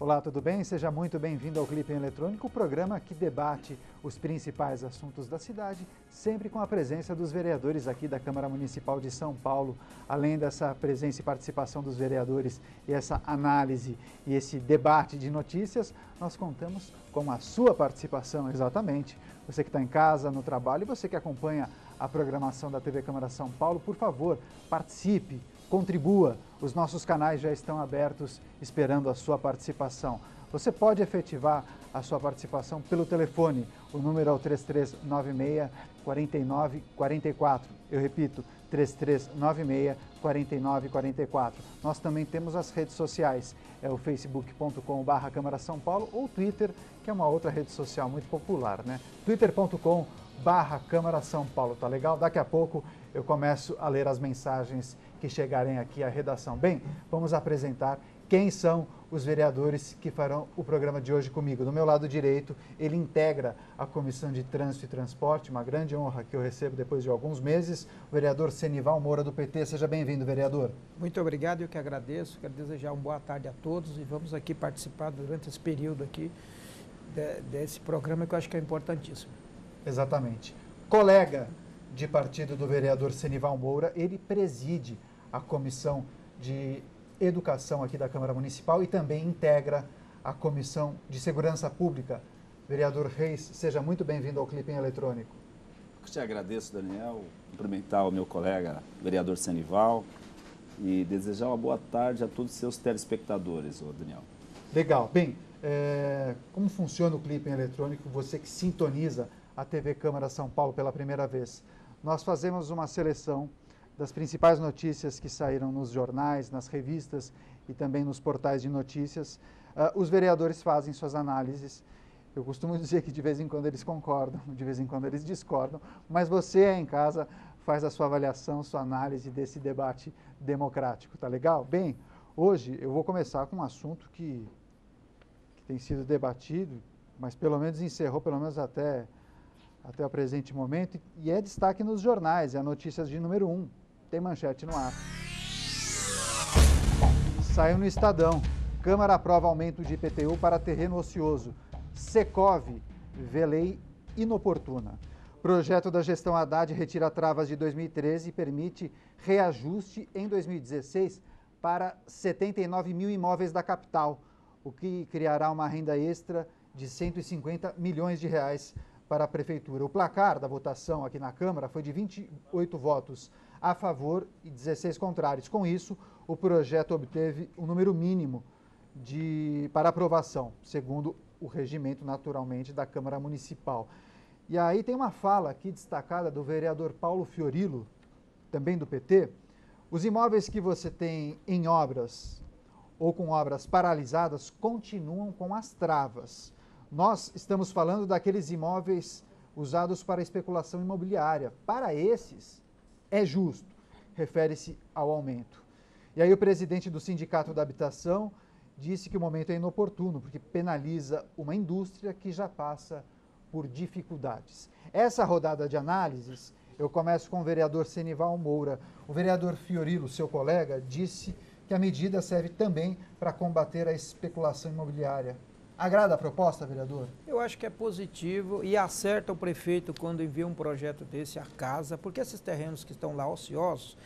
Olá, tudo bem? Seja muito bem-vindo ao Clipe Eletrônico, o programa que debate os principais assuntos da cidade, sempre com a presença dos vereadores aqui da Câmara Municipal de São Paulo. Além dessa presença e participação dos vereadores e essa análise e esse debate de notícias, nós contamos com a sua participação, exatamente. Você que está em casa, no trabalho, e você que acompanha a programação da TV Câmara São Paulo, por favor, participe, contribua. Os nossos canais já estão abertos esperando a sua participação. Você pode efetivar a sua participação pelo telefone. O número é o 3396 4944. Eu repito, 3396 4944. Nós também temos as redes sociais. É o facebook.com/Câmara São Paulo ou Twitter, que é uma outra rede social muito popular, né? twitter.com/Câmara São Paulo. Tá legal? Daqui a pouco eu começo a ler as mensagens que chegarem aqui à redação. Bem, vamos apresentar quem são os vereadores que farão o programa de hoje comigo. Do meu lado direito, ele integra a Comissão de Trânsito e Transporte, uma grande honra que eu recebo depois de alguns meses, o vereador Senival Moura do PT. Seja bem-vindo, vereador. Muito obrigado, eu que agradeço. Quero desejar uma boa tarde a todos e vamos aqui participar durante esse período aqui desse programa que eu acho que é importantíssimo. Exatamente. Colega de partido do vereador Senival Moura, ele preside a Comissão de Educação aqui da Câmara Municipal e também integra a Comissão de Segurança Pública. Vereador Reis, seja muito bem-vindo ao Clipe Eletrônico. Eu te agradeço, Daniel, cumprimentar o meu colega, vereador Senival, e desejar uma boa tarde a todos os seus telespectadores, Daniel. Legal. Bem, como funciona o Clipe Eletrônico? Você que sintoniza a TV Câmara São Paulo pela primeira vez. Nós fazemos uma seleção das principais notícias que saíram nos jornais, nas revistas e também nos portais de notícias. Os vereadores fazem suas análises. Eu costumo dizer que de vez em quando eles concordam, de vez em quando eles discordam, mas você aí em casa faz a sua avaliação, sua análise desse debate democrático, tá legal? Bem, hoje eu vou começar com um assunto que tem sido debatido, mas pelo menos encerrou, pelo menos até o presente momento, e é destaque nos jornais, é a notícia de número 1, tem manchete no ar. Saiu no Estadão, Câmara aprova aumento de IPTU para terreno ocioso, Secov vê lei inoportuna. Projeto da gestão Haddad retira travas de 2013 e permite reajuste em 2016 para 79 mil imóveis da capital, o que criará uma renda extra de 150 milhões de reais para a Prefeitura. O placar da votação aqui na Câmara foi de 28 votos a favor e 16 contrários. Com isso, o projeto obteve um número mínimo para aprovação, segundo o regimento, naturalmente, da Câmara Municipal. E aí tem uma fala aqui destacada do vereador Paulo Fiorilo, também do PT. Os imóveis que você tem em obras ou com obras paralisadas continuam com as travas. Nós estamos falando daqueles imóveis usados para especulação imobiliária. Para esses, é justo, refere-se ao aumento. E aí o presidente do Sindicato da Habitação disse que o momento é inoportuno, porque penaliza uma indústria que já passa por dificuldades. Essa rodada de análises, eu começo com o vereador Senival Moura. O vereador Fiorilo, seu colega, disse que a medida serve também para combater a especulação imobiliária. Agrada a proposta, vereador? Eu acho que é positivo e acerta o prefeito quando envia um projeto desse à casa, porque esses terrenos que estão lá ociosos,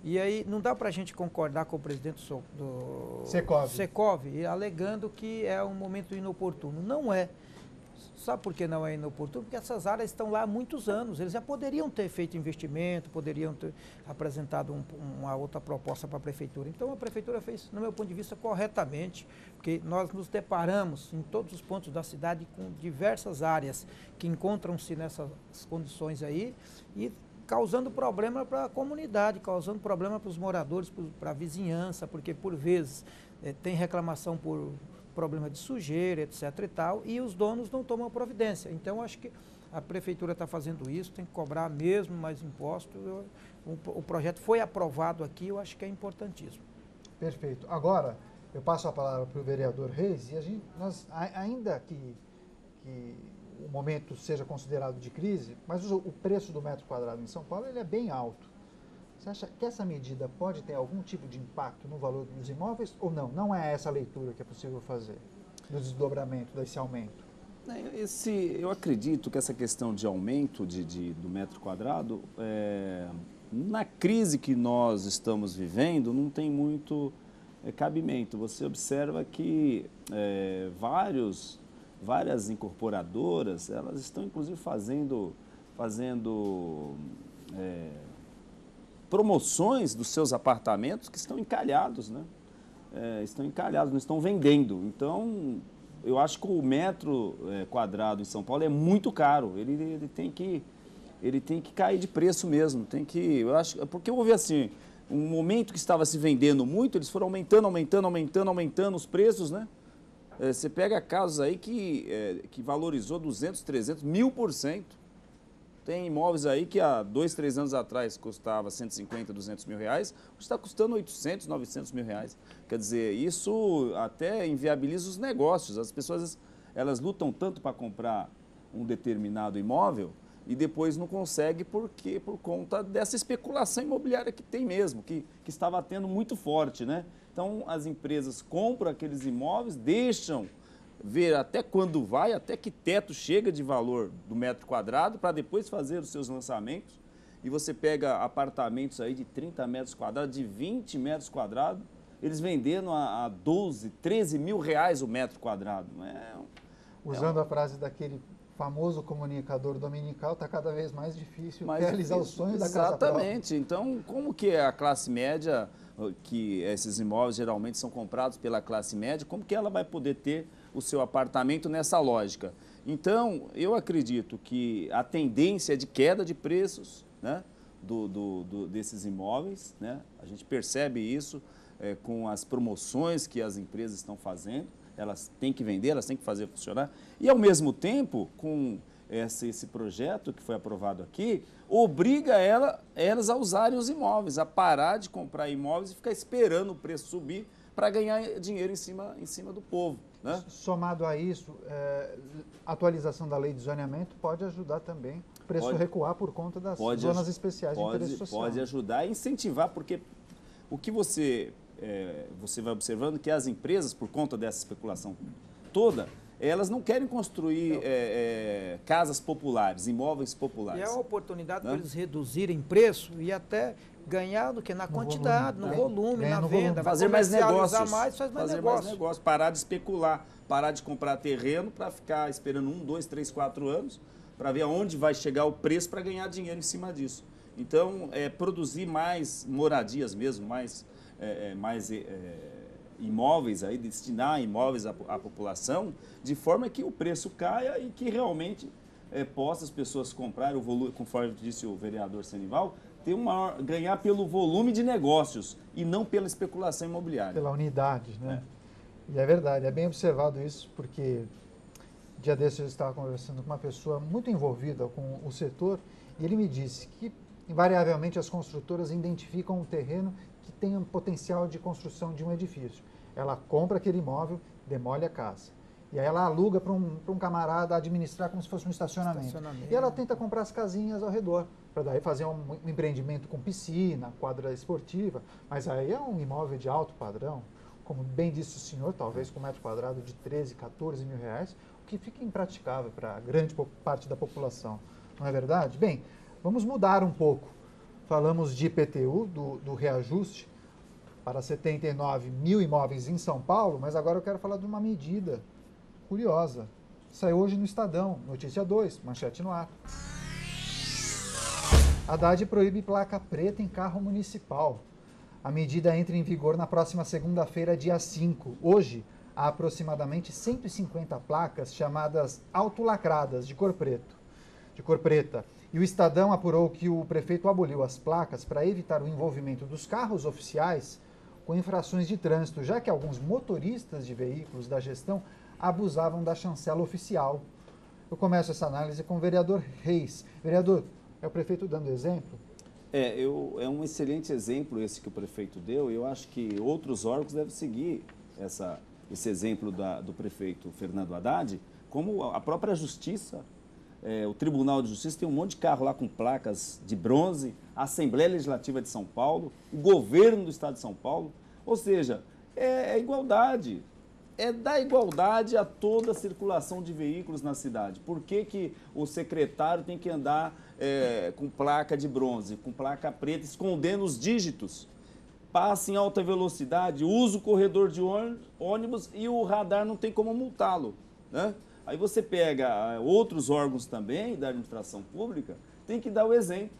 e aí não dá para a gente concordar com o presidente do Secov, alegando que é um momento inoportuno. Não é. Sabe por que não é inoportuno? Porque essas áreas estão lá há muitos anos. Eles já poderiam ter feito investimento, poderiam ter apresentado uma outra proposta para a Prefeitura. Então, a Prefeitura fez, no meu ponto de vista, corretamente, porque nós nos deparamos em todos os pontos da cidade com diversas áreas que encontram-se nessas condições aí e causando problema para a comunidade, causando problema para os moradores, para a vizinhança, porque, por vezes, tem reclamação por problema de sujeira, etc. e tal, e os donos não tomam providência. Então, acho que a Prefeitura está fazendo isso, tem que cobrar mesmo mais impostos. O projeto foi aprovado aqui, eu acho que é importantíssimo. Perfeito. Agora, eu passo a palavra para o vereador Reis, e nós, ainda que o momento seja considerado de crise, mas o preço do metro quadrado em São Paulo ele é bem alto. Você acha que essa medida pode ter algum tipo de impacto no valor dos imóveis ou não? Não é essa a leitura que é possível fazer? do desdobramento desse aumento? Eu acredito que essa questão de aumento do metro quadrado, na crise que nós estamos vivendo, não tem muito cabimento. Você observa que várias incorporadoras, elas estão inclusive fazendo promoções dos seus apartamentos que estão encalhados, né? Estão encalhados, não estão vendendo. Então, eu acho que o metro quadrado em São Paulo é muito caro. Ele tem que cair de preço mesmo. Eu acho, porque eu vou ver assim, um momento que estava se vendendo muito, eles foram aumentando os preços, né? Você pega casos aí que valorizou 200, 300, 1000%. Tem imóveis aí que há 2, 3 anos atrás custava 150, 200 mil reais, hoje está custando 800, 900 mil reais. Quer dizer, isso até inviabiliza os negócios. As pessoas, elas lutam tanto para comprar um determinado imóvel e depois não consegue por conta dessa especulação imobiliária que tem mesmo, que estava tendo muito forte, né? Então, as empresas compram aqueles imóveis, deixam ver até quando vai, até que teto chega de valor do metro quadrado para depois fazer os seus lançamentos. E você pega apartamentos aí de 30 metros quadrados, de 20 metros quadrados, eles vendendo a 12, 13 mil reais o metro quadrado. Usando a frase daquele famoso comunicador dominical, está cada vez mais difícil realizar o sonho da casa própria. Exatamente. Então, como que a classe média, que esses imóveis geralmente são comprados pela classe média, como que ela vai poder ter o seu apartamento nessa lógica? Então, eu acredito que a tendência é de queda de preços, né, desses imóveis, né? A gente percebe isso com as promoções que as empresas estão fazendo. Elas têm que vender, elas têm que fazer funcionar. E, ao mesmo tempo, com esse projeto que foi aprovado aqui, obriga elas a usarem os imóveis, a parar de comprar imóveis e ficar esperando o preço subir para ganhar dinheiro em cima do povo, né? Somado a isso, a atualização da lei de zoneamento pode ajudar também o preço recuar por conta das zonas especiais de interesse social. Pode ajudar e incentivar, porque o que você vai observando que as empresas, por conta dessa especulação toda, elas não querem construir casas populares, imóveis populares. E é uma oportunidade para eles reduzirem preço e até ganhar na quantidade, no volume, na venda. Fazer mais negócios. Fazer mais negócios. Parar de especular, parar de comprar terreno para ficar esperando 1, 2, 3, 4 anos para ver aonde vai chegar o preço para ganhar dinheiro em cima disso. Então, produzir mais moradias mesmo, mais imóveis, aí, destinar imóveis à população, de forma que o preço caia e que realmente possa as pessoas comprarem o volume, conforme disse o vereador Senival, ganhar pelo volume de negócios e não pela especulação imobiliária. Pela unidade, né? E é verdade, é bem observado isso, porque dia desses eu estava conversando com uma pessoa muito envolvida com o setor e ele me disse que, invariavelmente, as construtoras identificam um terreno que tem um potencial de construção de um edifício. Ela compra aquele imóvel, demole a casa. E aí ela aluga para um camarada administrar como se fosse um estacionamento. E ela tenta comprar as casinhas ao redor, para daí fazer um empreendimento com piscina, quadra esportiva. Mas aí é um imóvel de alto padrão, como bem disse o senhor, talvez com metro quadrado de 13, 14 mil reais, o que fica impraticável para a grande parte da população. Não é verdade? Bem, vamos mudar um pouco. Falamos de IPTU, do reajuste para 79 mil imóveis em São Paulo, mas agora eu quero falar de uma medida curiosa. Saiu hoje no Estadão, notícia 2, manchete no ar. Haddad proíbe placa preta em carro municipal. A medida entra em vigor na próxima segunda-feira, dia 5. Hoje, há aproximadamente 150 placas chamadas autolacradas de cor preta. E o Estadão apurou que o prefeito aboliu as placas para evitar o envolvimento dos carros oficiais com infrações de trânsito, já que alguns motoristas de veículos da gestão abusavam da chancela oficial. Eu começo essa análise com o vereador Reis. Vereador, é o prefeito dando exemplo? É um excelente exemplo esse que o prefeito deu, e eu acho que outros órgãos devem seguir esse exemplo do prefeito Fernando Haddad, como a própria Justiça. O Tribunal de Justiça tem um monte de carro lá com placas de bronze, a Assembleia Legislativa de São Paulo, o governo do Estado de São Paulo. Ou seja, é igualdade. é dar igualdade a toda a circulação de veículos na cidade. Por que que o secretário tem que andar com placa de bronze, com placa preta, escondendo os dígitos? Passa em alta velocidade, usa o corredor de ônibus e o radar não tem como multá-lo, né? Aí você pega outros órgãos também da administração pública, tem que dar o exemplo.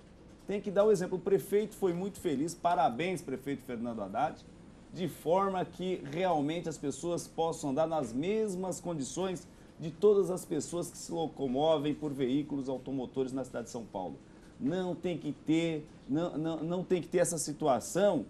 Tem que dar o exemplo. O prefeito foi muito feliz, parabéns, prefeito Fernando Haddad, de forma que realmente as pessoas possam andar nas mesmas condições de todas as pessoas que se locomovem por veículos automotores na cidade de São Paulo. Não tem que ter, não tem que ter essa situação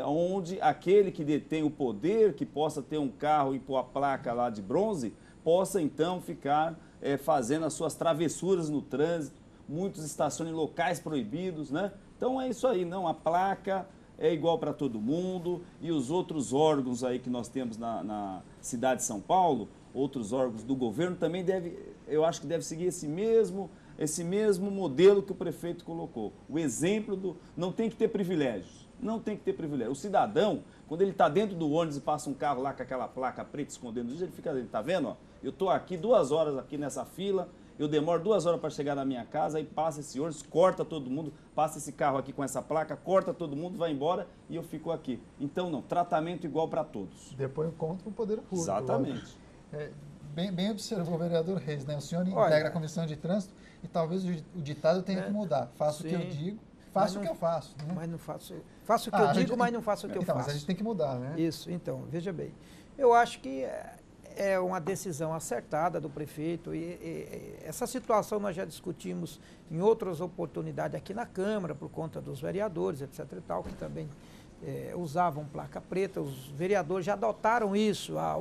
onde aquele que detém o poder, que possa ter um carro e pôr a placa lá de bronze, possa então ficar fazendo as suas travessuras no trânsito, muitos estacionam em locais proibidos, né? Então é isso aí, não, a placa é igual para todo mundo e os outros órgãos aí que nós temos na cidade de São Paulo, outros órgãos do governo também eu acho que deve seguir esse mesmo modelo que o prefeito colocou. O exemplo não tem que ter privilégios, não tem que ter privilégio. O cidadão, quando ele está dentro do ônibus e passa um carro lá com aquela placa preta escondendo, ele fica, tá vendo? Ó, eu estou aqui 2 horas aqui nessa fila, eu demoro 2 horas para chegar na minha casa, aí passa esse ônibus, corta todo mundo, passa esse carro aqui com essa placa, corta todo mundo, vai embora e eu fico aqui. Então, não, tratamento igual para todos. Depois contra o poder público. Exatamente. Bem observou o vereador Reis, né? O senhor integra a comissão de trânsito e talvez o ditado tenha que mudar. Faço o que eu digo, faço o que eu faço. Né? Mas não faço o que eu digo, mas não faço o que eu faço. Mas a gente tem que mudar, né? Isso, então, veja bem. Eu acho que é uma decisão acertada do prefeito e essa situação nós já discutimos em outras oportunidades aqui na Câmara, por conta dos vereadores, etc. e tal, que também usavam placa preta. Os vereadores já adotaram isso há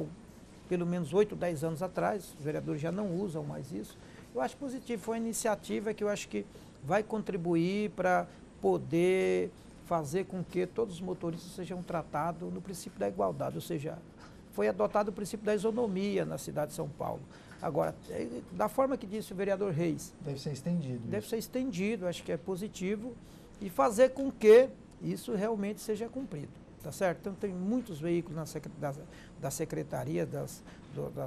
pelo menos 8, 10 anos atrás, os vereadores já não usam mais isso. Eu acho positivo, foi uma iniciativa que eu acho que vai contribuir para poder fazer com que todos os motoristas sejam tratados no princípio da igualdade, ou seja, foi adotado o princípio da isonomia na cidade de São Paulo. Agora, da forma que disse o vereador Reis... Deve ser estendido. Deve ser estendido, acho que é positivo, e fazer com que isso realmente seja cumprido, tá certo? Então, tem muitos veículos da Secretaria, das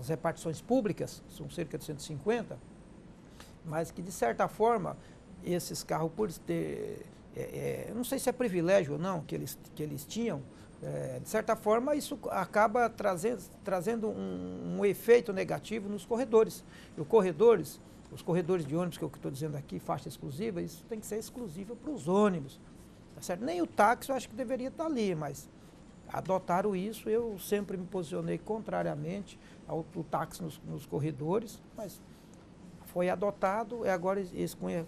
repartições públicas, são cerca de 150, mas que, de certa forma, esses carros, por ter... não sei se é privilégio ou não que eles tinham, de certa forma, isso acaba trazendo um efeito negativo nos corredores. E os corredores de ônibus, que eu estou dizendo aqui, faixa exclusiva, isso tem que ser exclusivo para os ônibus. Tá certo? Nem o táxi eu acho que deveria estar ali, mas adotaram isso, eu sempre me posicionei contrariamente ao táxi nos corredores, mas foi adotado e agora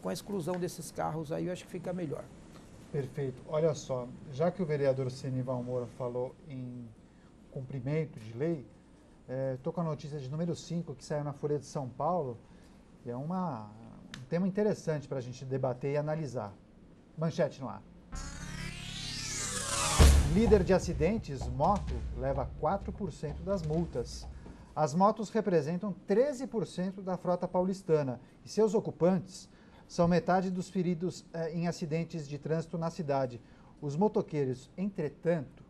com a exclusão desses carros aí eu acho que fica melhor. Perfeito. Olha só, já que o vereador Senival Moura falou em cumprimento de lei, estou com a notícia de número 5 que saiu na Folha de São Paulo, e é um tema interessante para a gente debater e analisar. Manchete no ar. Líder de acidentes, moto, leva 4% das multas. As motos representam 13% da frota paulistana e seus ocupantes são metade dos feridos em acidentes de trânsito na cidade. Os motoqueiros, entretanto,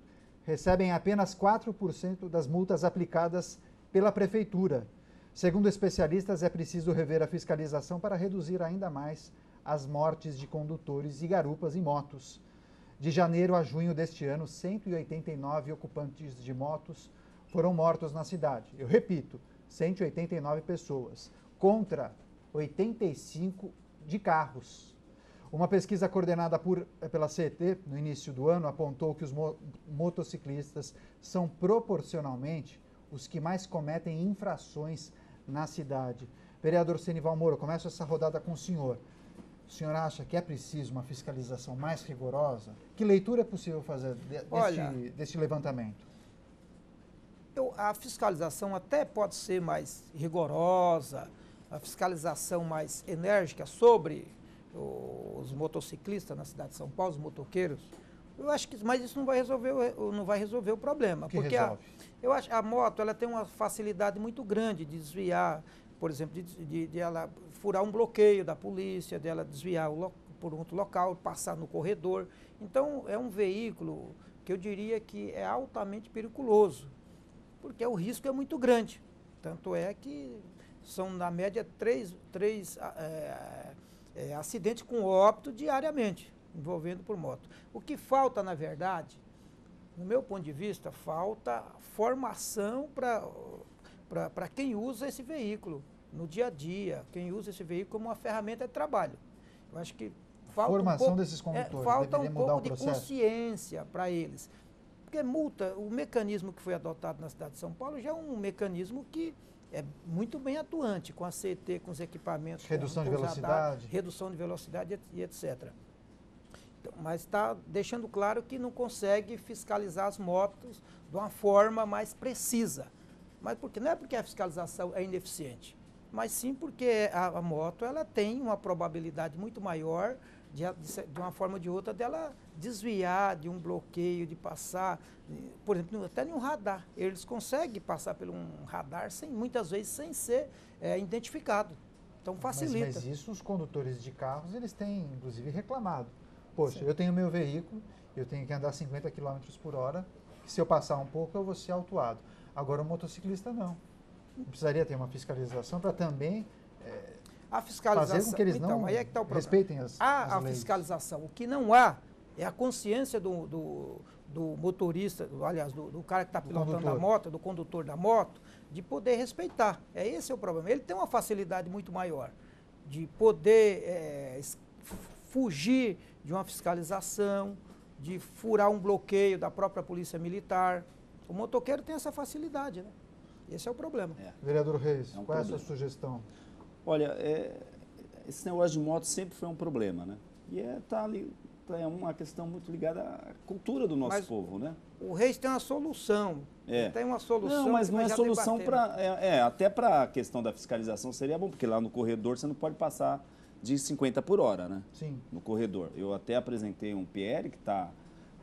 recebem apenas 4% das multas aplicadas pela prefeitura. Segundo especialistas, é preciso rever a fiscalização para reduzir ainda mais as mortes de condutores e garupas em motos. De janeiro a junho deste ano, 189 ocupantes de motos foram mortos na cidade. Eu repito, 189 pessoas, contra 85 de carros. Uma pesquisa coordenada pela CET no início do ano apontou que os motociclistas são proporcionalmente os que mais cometem infrações na cidade. Vereador Senival Moura, começo essa rodada com o senhor. O senhor acha que é preciso uma fiscalização mais rigorosa? Que leitura é possível fazer deste levantamento? A fiscalização até pode ser mais rigorosa, a fiscalização mais enérgica sobre os motociclistas na cidade de São Paulo, os motoqueiros. Eu acho que, mas isso não vai resolver o problema, porque eu acho a moto ela tem uma facilidade muito grande de desviar, por exemplo, de ela furar um bloqueio da polícia, dela desviar por um outro local, passar no corredor. Então é um veículo que eu diria que é altamente perigoso. porque o risco é muito grande. Tanto é que são, na média, três acidentes com óbito diariamente, envolvendo por moto. O que falta, na verdade, no meu ponto de vista, falta formação para quem usa esse veículo no dia a dia, quem usa esse veículo como uma ferramenta de trabalho. Eu acho que falta formação desses condutores, falta um pouco de processo? consciência para eles. Porque multa, o mecanismo que foi adotado na cidade de São Paulo já é um mecanismo que é muito bem atuante, com a CT, com os equipamentos. Redução de radar, velocidade. redução de velocidade e etc. Então, mas está deixando claro que não consegue fiscalizar as motos de uma forma mais precisa. Mas não é porque a fiscalização é ineficiente, mas sim porque a moto ela tem uma probabilidade muito maior de uma forma ou de outra dela desviar de um bloqueio, de passar, por exemplo, até em um radar. Eles conseguem passar por um radar muitas vezes sem ser identificado. Então facilita. Mas isso os condutores de carros, eles têm inclusive reclamado. Poxa, Sim. eu tenho meu veículo, eu tenho que andar 50 km por hora, se eu passar um pouco eu vou ser autuado. Agora o motociclista não. Precisaria ter uma fiscalização para também a fiscalização, fazer com que eles não aí é que tá o problema. respeitem as Há a leis. fiscalização. O que não há é a consciência do motorista, aliás, do cara que está pilotando a moto, do condutor da moto, de poder respeitar. Esse é o problema. Ele tem uma facilidade muito maior de poder fugir de uma fiscalização, de furar um bloqueio da própria polícia militar. O motoqueiro tem essa facilidade, né? Esse é o problema. Vereador Reis, É um qual é a problema. sua sugestão? Olha, esse negócio de moto sempre foi um problema, né? E é uma questão muito ligada à cultura do nosso povo, né? O Reis tem uma solução. Tem uma solução. Não, mas não é já solução debatemos. para... até para a questão da fiscalização seria bom, porque lá no corredor você não pode passar de 50 por hora, né? Sim. No corredor. Eu até apresentei um PL que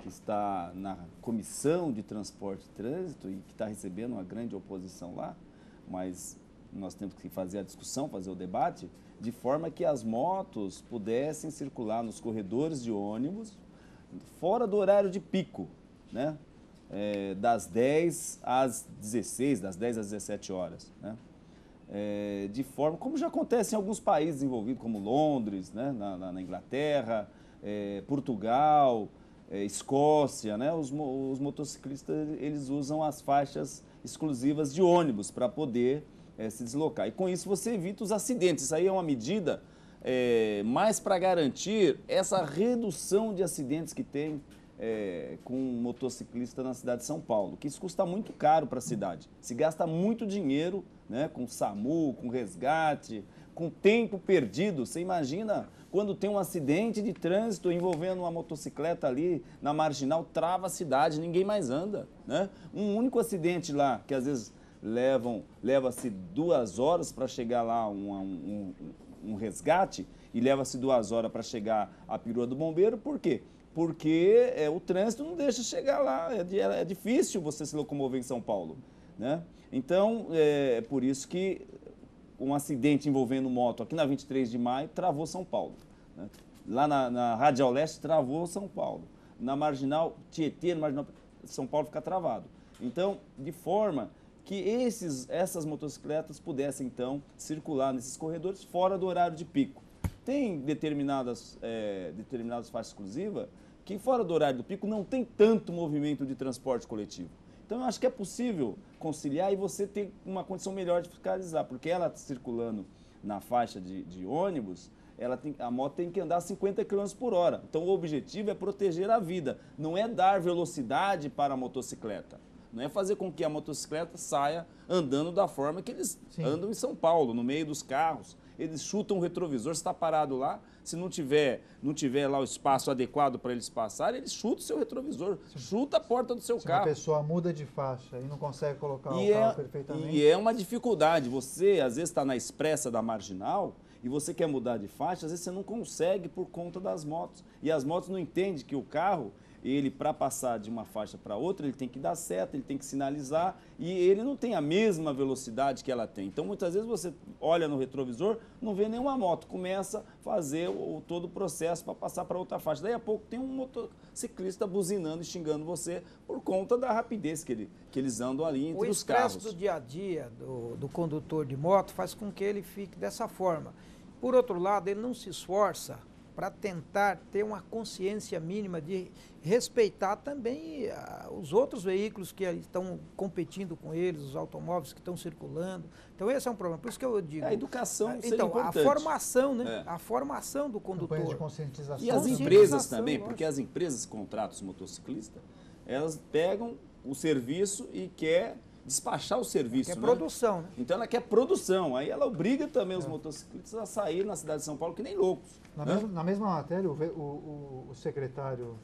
está na Comissão de Transporte e Trânsito e que está recebendo uma grande oposição lá, mas nós temos que fazer a discussão, fazer o debate, de forma que as motos pudessem circular nos corredores de ônibus fora do horário de pico, né? Das 10 às 16, das 10 às 17 horas, né? De forma, como já acontece em alguns países envolvidos, como Londres, né? na Inglaterra, Portugal, Escócia, né? Os motociclistas eles usam as faixas exclusivas de ônibus para poder se deslocar. E com isso você evita os acidentes. Isso aí é uma medida mais para garantir essa redução de acidentes que tem com um motociclista na cidade de São Paulo, que isso custa muito caro para a cidade. Se gasta muito dinheiro, né, com SAMU, com resgate, com tempo perdido. Você imagina quando tem um acidente de trânsito envolvendo uma motocicleta ali na Marginal, trava a cidade, ninguém mais anda, né? Um único acidente lá, que às vezes leva-se 2 horas para chegar lá um resgate e leva-se 2 horas para chegar à perua do bombeiro. Por quê? Porque o trânsito não deixa chegar lá, é difícil você se locomover em São Paulo, né? Então, é por isso que um acidente envolvendo moto aqui na 23 de maio travou São Paulo, né? Lá na Radial Leste travou São Paulo. Na Marginal Tietê, na Marginal São Paulo fica travado. Então, de forma que essas motocicletas pudessem, então, circular nesses corredores fora do horário de pico. Tem determinadas faixas exclusivas que fora do horário do pico não tem tanto movimento de transporte coletivo. Então, eu acho que é possível conciliar e você ter uma condição melhor de fiscalizar, porque ela circulando na faixa de ônibus, a moto tem que andar 50 km por hora. Então, o objetivo é proteger a vida, não é dar velocidade para a motocicleta. Não é fazer com que a motocicleta saia andando da forma que eles andam em São Paulo, no meio dos carros. Eles chutam o retrovisor, você está parado lá, se não tiver lá o espaço adequado para eles passarem, eles chutam o seu retrovisor, chuta a porta do seu carro. Se uma pessoa muda de faixa e não consegue colocar o carro perfeitamente... E é uma dificuldade. Você, às vezes, está na expressa da Marginal e você quer mudar de faixa, às vezes você não consegue por conta das motos. E as motos não entendem que o carro ele, para passar de uma faixa para outra, ele tem que dar seta, ele tem que sinalizar e ele não tem a mesma velocidade que ela tem. Então, muitas vezes você olha no retrovisor, não vê nenhuma moto, começa a fazer todo o processo para passar para outra faixa. Daí a pouco tem um motociclista buzinando e xingando você por conta da rapidez que eles andam ali entre os carros. O estresse do dia a dia do condutor de moto faz com que ele fique dessa forma. Por outro lado, ele não se esforça para tentar ter uma consciência mínima de respeitar também os outros veículos que estão competindo com eles, os automóveis que estão circulando. Então esse é um problema. Por isso que eu digo... A educação seria então, importante. a formação, né? A formação do condutor. Campanha de conscientização. E as empresas também, porque as empresas que contratam os motociclistas, elas pegam o serviço e quer despachar o serviço. Quer produção, né? Então ela quer produção. Aí ela obriga também os motociclistas a sair na cidade de São Paulo que nem loucos. Na mesma matéria, o secretário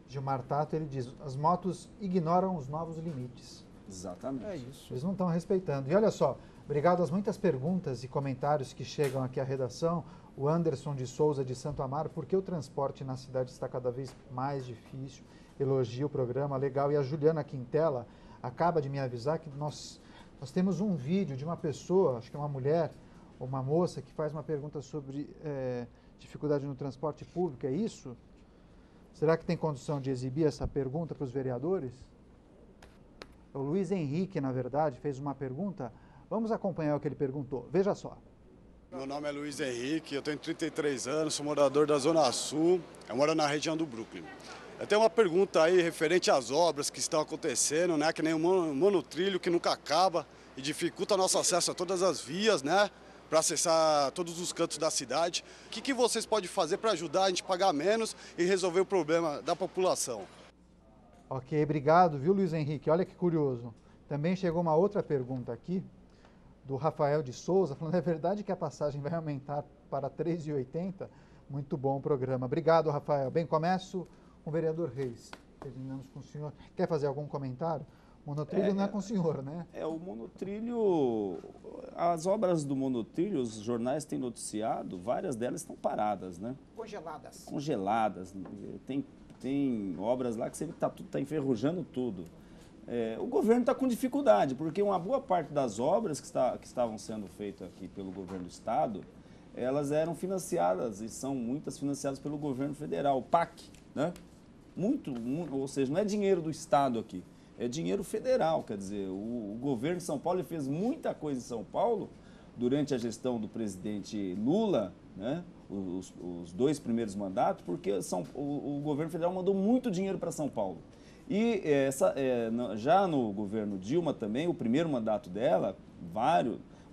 Gilmar Tato, ele diz, as motos ignoram os novos limites. Exatamente. É isso. Eles não estão respeitando. E olha só, obrigado às muitas perguntas e comentários que chegam aqui à redação. O Anderson de Souza, de Santo Amaro, por que o transporte na cidade está cada vez mais difícil? Elogia o programa, legal. E a Juliana Quintela acaba de me avisar que nós temos um vídeo de uma pessoa, acho que é uma mulher, ou uma moça, que faz uma pergunta sobre dificuldade no transporte público. É isso? Será que tem condição de exibir essa pergunta para os vereadores? O Luiz Henrique, na verdade, fez uma pergunta. Vamos acompanhar o que ele perguntou. Veja só. Meu nome é Luiz Henrique, eu tenho 33 anos, sou morador da Zona Sul, eu moro na região do Brooklyn. Eu tenho uma pergunta aí referente às obras que estão acontecendo, né? Que nem o monotrilho que nunca acaba e dificulta nosso acesso a todas as vias, né? Para acessar todos os cantos da cidade. O que vocês podem fazer para ajudar a gente a pagar menos e resolver o problema da população? Ok, obrigado, viu, Luiz Henrique? Olha que curioso. Também chegou uma outra pergunta aqui, do Rafael de Souza, falando, é verdade que a passagem vai aumentar para R$ 3,80? Muito bom o programa. Obrigado, Rafael. Bem, começo com o vereador Reis. Terminamos com o senhor. Quer fazer algum comentário? Monotrilho não é com o senhor, né? O monotrilho, as obras do monotrilho, os jornais têm noticiado, várias delas estão paradas, né? Congeladas. Congeladas. Tem obras lá que você está enferrujando tudo. O governo está com dificuldade, porque uma boa parte das obras que estavam sendo feitas aqui pelo governo do estado, elas eram financiadas, e são muitas financiadas pelo governo federal, o PAC, né? Ou seja, não é dinheiro do estado aqui, é dinheiro federal, quer dizer, o governo de São Paulo ele fez muita coisa em São Paulo durante a gestão do presidente Lula, né? Os 2 primeiros mandatos, porque o governo federal mandou muito dinheiro para São Paulo. E já no governo Dilma também, o primeiro mandato dela,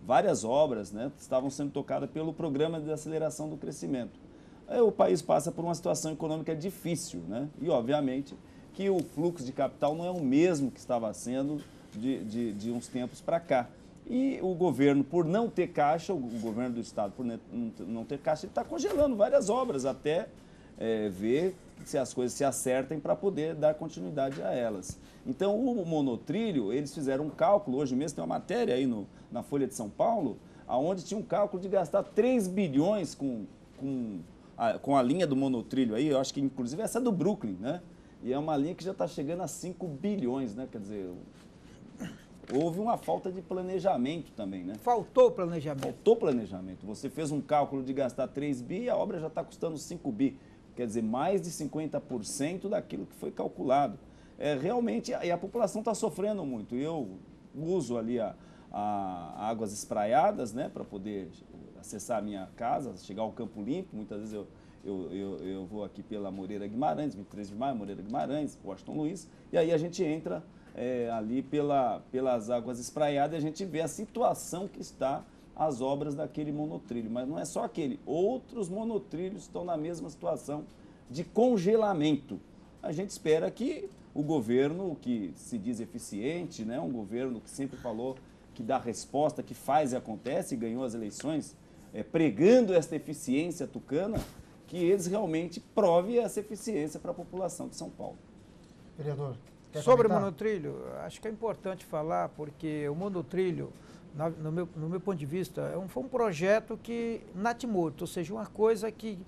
várias obras, né, estavam sendo tocadas pelo Programa de Aceleração do Crescimento. O país passa por uma situação econômica difícil, né? E, obviamente, que o fluxo de capital não é o mesmo que estava sendo de uns tempos para cá. E o governo, por não ter caixa, o governo do estado, por não ter caixa, ele está congelando várias obras até ver se as coisas se acertem para poder dar continuidade a elas. Então, o monotrilho, eles fizeram um cálculo, hoje mesmo tem uma matéria aí na Folha de São Paulo, onde tinha um cálculo de gastar 3 bilhões com a linha do monotrilho aí, eu acho que inclusive essa é do Brooklyn, né? E é uma linha que já está chegando a 5 bilhões, né? Quer dizer, houve uma falta de planejamento também, né? Faltou planejamento. Faltou planejamento. Você fez um cálculo de gastar 3 bi e a obra já está custando 5 bi. Quer dizer, mais de 50% daquilo que foi calculado. Realmente, e a população está sofrendo muito. Eu uso ali a águas espraiadas, né? Para poder acessar a minha casa, chegar ao Campo Limpo. Muitas vezes eu vou aqui pela Moreira Guimarães, 23 de maio, Moreira Guimarães, Washington Luiz, e aí a gente entra ali pelas águas espraiadas e a gente vê a situação que está as obras daquele monotrilho. Mas não é só aquele, outros monotrilhos estão na mesma situação de congelamento. A gente espera que o governo, que se diz eficiente, né, um governo que sempre falou que dá resposta, que faz e acontece, e ganhou as eleições, pregando esta eficiência tucana, que eles realmente provem essa eficiência para a população de São Paulo. Vereador, quer sobre comentar? o monotrilho, acho que é importante falar, porque o monotrilho, no meu ponto de vista, foi um projeto que natimorto, ou seja, uma coisa que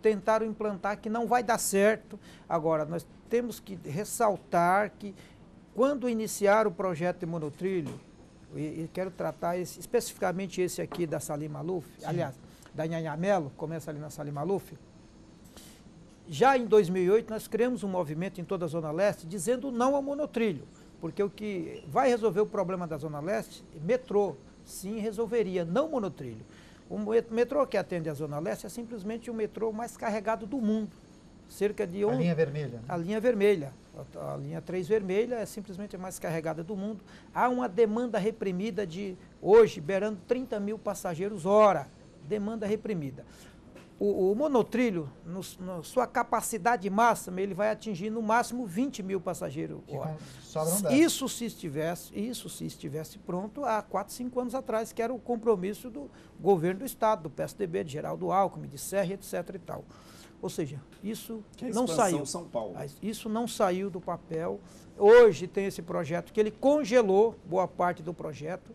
tentaram implantar, que não vai dar certo. Agora, nós temos que ressaltar que quando iniciar o projeto de monotrilho, e quero tratar especificamente esse aqui da Salim Maluf, aliás, da Nhanhamelo, começa ali na Salim Maluf. Já em 2008, nós criamos um movimento em toda a Zona Leste dizendo não ao monotrilho, porque o que vai resolver o problema da Zona Leste, metrô, sim, resolveria, não monotrilho. O metrô que atende a Zona Leste é simplesmente o metrô mais carregado do mundo. Cerca de a linha vermelha. A linha vermelha. A linha 3 vermelha é simplesmente a mais carregada do mundo. Há uma demanda reprimida de, hoje, beirando 30 mil passageiros hora. Demanda reprimida. O monotrilho, na sua capacidade máxima, ele vai atingir no máximo 20 mil passageiros hora. Isso se estivesse pronto há 4, 5 anos atrás, que era o compromisso do governo do Estado, do PSDB, de Geraldo Alckmin, de Serra, etc. e tal. Ou seja, isso não saiu. São Paulo. Isso não saiu do papel. Hoje tem esse projeto que ele congelou boa parte do projeto.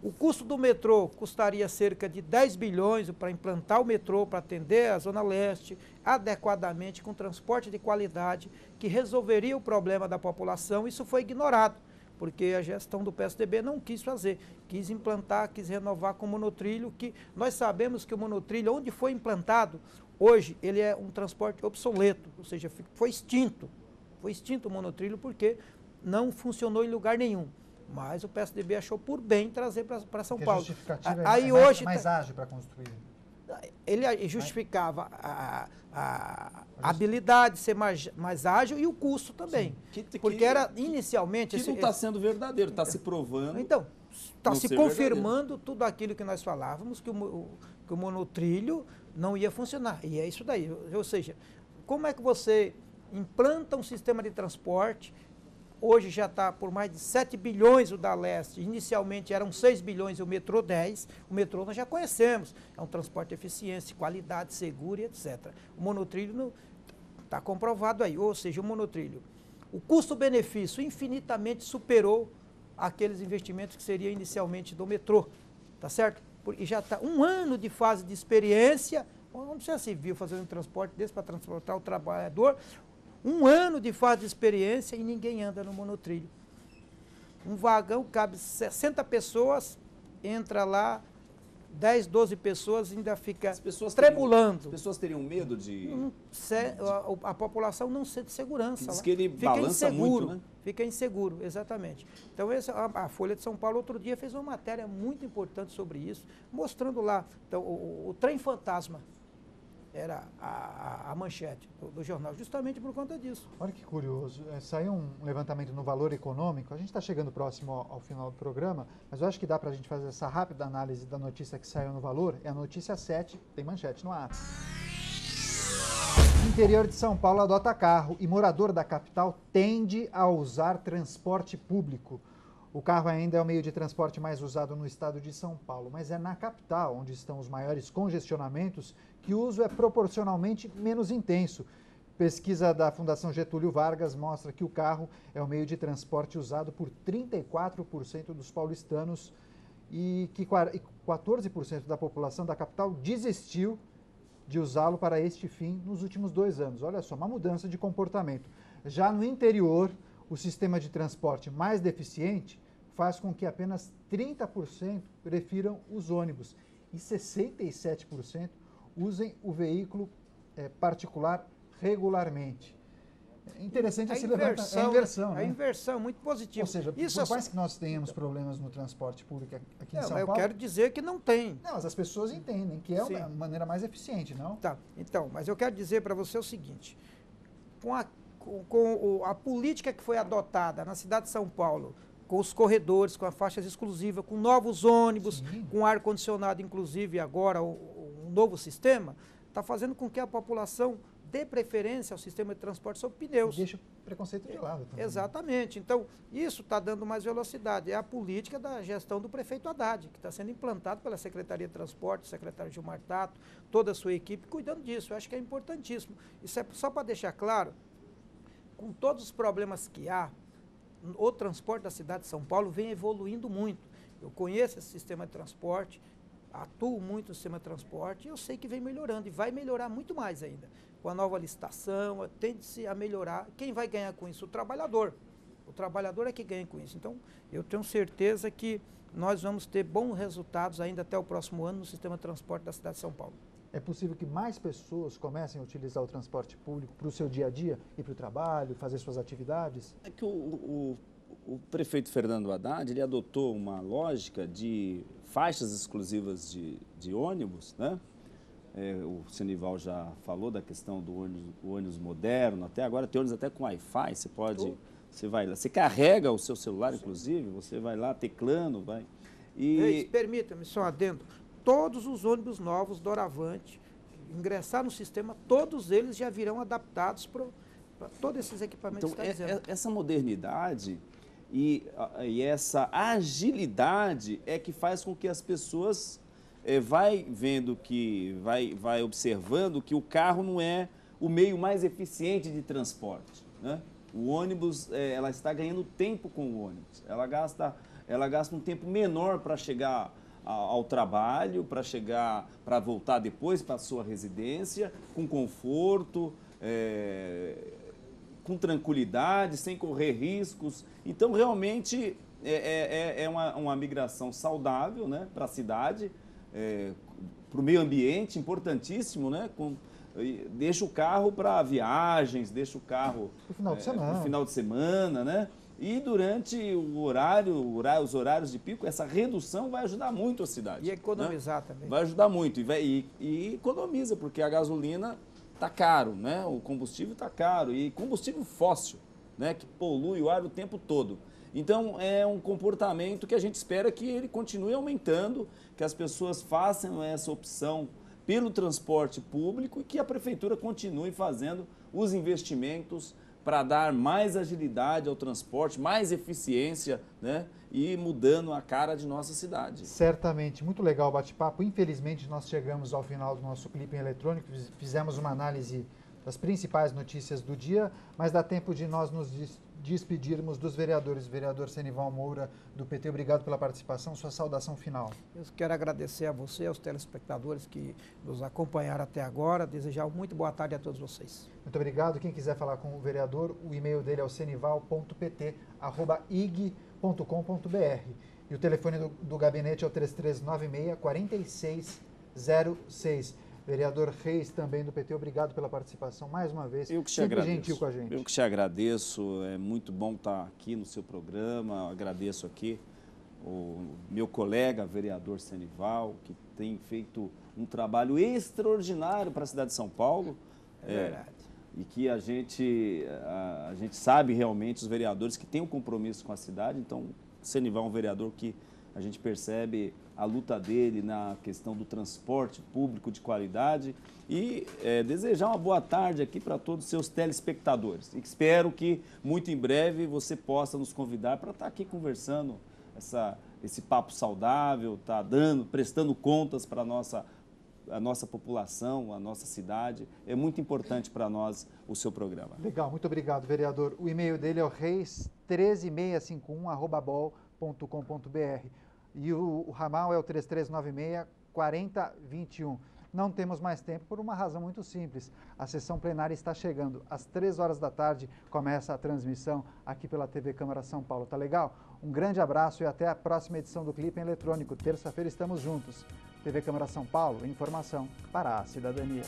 O custo do metrô custaria cerca de 10 bilhões para implantar o metrô, para atender a Zona Leste, adequadamente, com transporte de qualidade, que resolveria o problema da população. Isso foi ignorado, porque a gestão do PSDB não quis fazer. Quis implantar, quis renovar com o monotrilho, que nós sabemos que o monotrilho, onde foi implantado, hoje ele é um transporte obsoleto, ou seja, foi extinto. Foi extinto o monotrilho porque não funcionou em lugar nenhum. Mas o PSDB achou por bem trazer para São Paulo. Aí hoje mais ágil para construir. Ele justificava a habilidade de ser mais ágil e o custo também. Porque era inicialmente... Que não está sendo verdadeiro, está se provando. Então, está se confirmando tudo aquilo que nós falávamos, que o monotrilho não ia funcionar. E é isso daí. Ou seja, como é que você implanta um sistema de transporte? Hoje já está por mais de 7 bilhões o da Leste. Inicialmente eram 6 bilhões e o metrô 10. O metrô nós já conhecemos. É um transporte de eficiência, qualidade, seguro e etc. O monotrilho está comprovado aí. Ou seja, o monotrilho, o custo-benefício infinitamente superou aqueles investimentos que seria inicialmente do metrô. Tá certo? E já está 1 ano de fase de experiência. Onde já se viu fazendo um transporte desse para transportar o trabalhador? 1 ano de fase de experiência e ninguém anda no monotrilho. Um vagão cabe 60 pessoas, entra lá, 10, 12 pessoas, ainda fica tremulando. As pessoas teriam medo de... A população não sente segurança. Diz que ele balança muito, né? Fica inseguro, exatamente. Então, a Folha de São Paulo, outro dia, fez uma matéria muito importante sobre isso, mostrando lá então, o trem fantasma. Era a manchete do jornal, justamente por conta disso. Olha que curioso, saiu um levantamento no Valor Econômico, a gente está chegando próximo ao final do programa, mas eu acho que dá para a gente fazer essa rápida análise da notícia que saiu no Valor, é a notícia 7, tem manchete no ar. Interior de São Paulo adota carro e morador da capital tende a usar transporte público. O carro ainda é o meio de transporte mais usado no estado de São Paulo, mas é na capital, onde estão os maiores congestionamentos, que o uso é proporcionalmente menos intenso. Pesquisa da Fundação Getúlio Vargas mostra que o carro é o meio de transporte usado por 34% dos paulistanos e que 14% da população da capital desistiu de usá-lo para este fim nos últimos 2 anos. Olha só, uma mudança de comportamento. Já no interior, o sistema de transporte mais deficiente faz com que apenas 30% prefiram os ônibus e 67% usem o veículo particular regularmente. É interessante esse levantamento. É a inversão, né? A inversão, muito positiva. Ou seja, por mais que nós tenhamos problemas no transporte público aqui em São Paulo... Eu quero dizer que não tem. Não, mas as pessoas entendem que é uma maneira mais eficiente, não? Tá, então, mas eu quero dizer para você o seguinte, com a política que foi adotada na cidade de São Paulo, com os corredores, com as faixas exclusivas, com novos ônibus, com ar-condicionado, inclusive agora um novo sistema, está fazendo com que a população dê preferência ao sistema de transporte sobre pneus. Deixa o preconceito de lado também. Exatamente. Então, isso está dando mais velocidade. É a política da gestão do prefeito Haddad, que está sendo implantado pela Secretaria de Transporte, o secretário Gilmar Tato, toda a sua equipe, cuidando disso. Eu acho que é importantíssimo. Isso é só para deixar claro, com todos os problemas que há, o transporte da cidade de São Paulo vem evoluindo muito. Eu conheço esse sistema de transporte, atuo muito no sistema de transporte e eu sei que vem melhorando e vai melhorar muito mais ainda. Com a nova licitação, tende-se a melhorar. Quem vai ganhar com isso? O trabalhador. O trabalhador é que ganha com isso. Então, eu tenho certeza que nós vamos ter bons resultados ainda até o próximo ano no sistema de transporte da cidade de São Paulo. É possível que mais pessoas comecem a utilizar o transporte público para o seu dia a dia, ir para o trabalho, fazer suas atividades? É que o prefeito Fernando Haddad, ele adotou uma lógica de faixas exclusivas de ônibus, né? O Senival já falou da questão do ônibus moderno, até agora tem ônibus até com Wi-Fi, você vai lá, você carrega o seu celular, inclusive, você vai lá teclando, vai. Permita-me só um adendo. Todos os ônibus novos Doravante, ingressar no sistema, todos eles já virão adaptados para todos esses equipamentos. Então, essa modernidade e essa agilidade é que faz com que as pessoas vai vendo vai observando que o carro não é o meio mais eficiente de transporte, né? O ônibus, ela está ganhando tempo com o ônibus. Ela gasta um tempo menor para chegar ao trabalho, para voltar depois para a sua residência, com conforto, com tranquilidade, sem correr riscos. Então, realmente, é uma migração saudável, né, para a cidade, para o meio ambiente, importantíssimo, né? Deixa o carro para viagens, deixa o carro no final de semana, né? E durante os horários de pico, essa redução vai ajudar muito a cidade. E economizar, né? Também. Vai ajudar muito. E economiza, porque a gasolina está caro, né? O combustível está caro. E combustível fóssil, né? Que polui o ar o tempo todo. Então, é um comportamento que a gente espera que ele continue aumentando, que as pessoas façam essa opção pelo transporte público e que a prefeitura continue fazendo os investimentos para dar mais agilidade ao transporte, mais eficiência, né? E mudando a cara de nossa cidade. Certamente, muito legal o bate-papo. Infelizmente, nós chegamos ao final do nosso clipe eletrônico, fizemos uma análise das principais notícias do dia, mas dá tempo de nós nos despedirmos dos vereadores. Vereador Senival Moura, do PT, obrigado pela participação. Sua saudação final. Eu quero agradecer a você, aos telespectadores que nos acompanharam até agora, desejar muito boa tarde a todos vocês. Muito obrigado. Quem quiser falar com o vereador, o e-mail dele é o senival.pt@ig.com.br e o telefone do gabinete é o 3396-4606. Vereador Reis, também do PT, obrigado pela participação mais uma vez. Eu que te sempre agradeço. Gentil com a gente. Eu que te agradeço, é muito bom estar aqui no seu programa, agradeço aqui o meu colega, vereador Senival, que tem feito um trabalho extraordinário para a cidade de São Paulo. É verdade. E que a gente sabe realmente, os vereadores que têm um compromisso com a cidade. Então, o Senival é um vereador que a gente percebe a luta dele na questão do transporte público de qualidade e desejar uma boa tarde aqui para todos os seus telespectadores. E espero que muito em breve você possa nos convidar para estar aqui conversando esse papo saudável, prestando contas para a nossa população, a nossa cidade. É muito importante para nós o seu programa. Legal, muito obrigado, vereador. O e-mail dele é o reis13651@bol.com.br e o ramal é o 3396-4021. Não temos mais tempo por uma razão muito simples. A sessão plenária está chegando. Às 3 horas da tarde começa a transmissão aqui pela TV Câmara São Paulo. Tá legal? Um grande abraço e até a próxima edição do Clipe em Eletrônico. Terça-feira estamos juntos. TV Câmara São Paulo, informação para a cidadania.